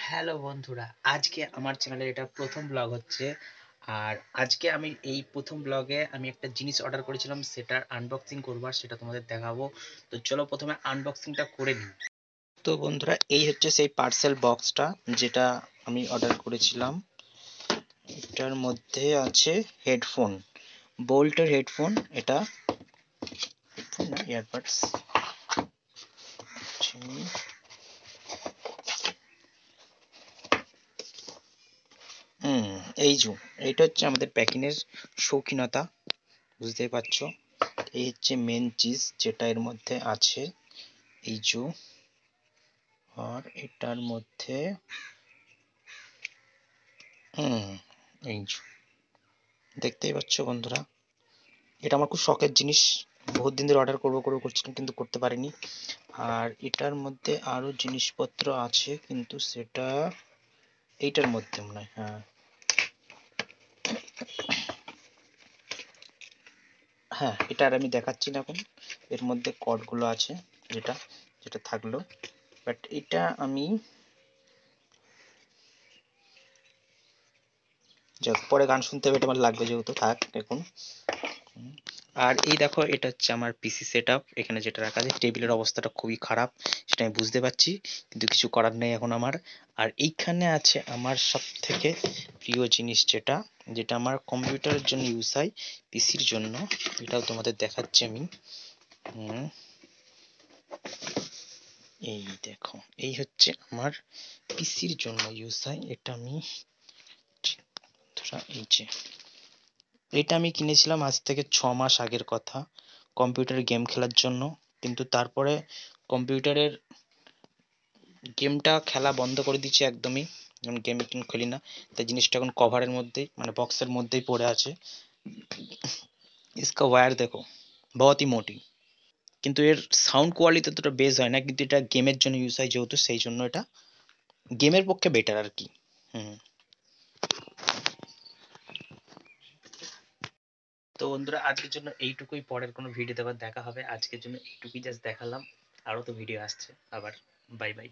Hello বন্ধুরা, আজকে আমার চ্যানেলের এটা প্রথম ব্লগ হচ্ছে। আর আজকে আমি এই প্রথম ব্লগে আমি একটা জিনিস অর্ডার করেছিলাম, সেটার আনবক্সিং করবো আর সেটা তোমাদের দেখাবো। তো চলো প্রথমে আনবক্সিংটা করে নিই। তো বন্ধুরা, এই হচ্ছে সেই পার্সেল বক্সটা যেটা আমি অর্ডার করেছিলাম। এটার মধ্যে আছে হেডফোন, বোল্টের হেডফোন। এটা হেডফোন না, ইয়ারবাডস। হুম, এই যে এইটা হচ্ছে আমাদের প্যাকিংয়ের শৌখিনতা, বুঝতেই পারছো। এই হচ্ছে মেন চিজ যেটা এর মধ্যে আছে, এই যে। আর এটার মধ্যে এই যে দেখতেই পাচ্ছ বন্ধুরা, এটা আমার খুব শখের জিনিস। বহুত দিন ধরে অর্ডার করবো করবো করছিলাম, কিন্তু করতে পারিনি। আর এটার মধ্যে আরো জিনিসপত্র আছে, কিন্তু সেটা এইটার মধ্যে মনে হয়। হ্যাঁ হ্যাঁ, এটা আর আমি দেখাচ্ছি না এখন। এর মধ্যে কর্ডগুলো আছে, যেটা যেটা থাকলো। বাট এটা আমি যাক, পরে গান শুনতে হবে, এটা আমার লাগবে যেহেতু, থাক এখন। আর এই দেখো, এটা হচ্ছে আমার পিসি সেটআপ। এখানে যেটা রাখা আছে, টেবিলের অবস্থাটা খুবই খারাপ, সেটা আমি বুঝতে পারছি, কিন্তু কিছু করার নেই এখন আমার। আর এইখানে আছে আমার সব থেকে প্রিয় জিনিস, যেটা যেটা আমার কম্পিউটারের জন্য ইউজ হয়, পিসির জন্য। এটাও তোমাদের দেখাচ্ছি আমি। হুম, এই দেখো, এই হচ্ছে আমার পিসির জন্য ইউজ হয়। এটা আমি এই যে, এটা আমি কিনেছিলাম আজ থেকে 6 মাস আগের কথা, কম্পিউটারে গেম খেলার জন্য। কিন্তু তারপরে কম্পিউটারের গেমটা খেলা বন্ধ করে দিয়েছি একদমই, এখন গেম টেম খেলি না। তাই জিনিসটা এখন কভারের মধ্যেই, মানে বক্সের মধ্যেই পড়ে আছে। इसका वायर देखो, बहुत ही मोटी। কিন্তু এর সাউন্ড কোয়ালিটি ততটা বেজ হয় না, কিন্তু এটা গেমের জন্য ইউজ হয় যেহেতু, সেই জন্য এটা গেমের পক্ষে বেটার আর কি। হুম। তো বন্ধুরা, আজকের জন্য এইটুকুই। পরের কোনো ভিডিও আবার দেখা হবে, আজকের জন্য এইটুকুই জাস্ট দেখালাম। আরো তো ভিডিও আসছে আবার। Bye bye.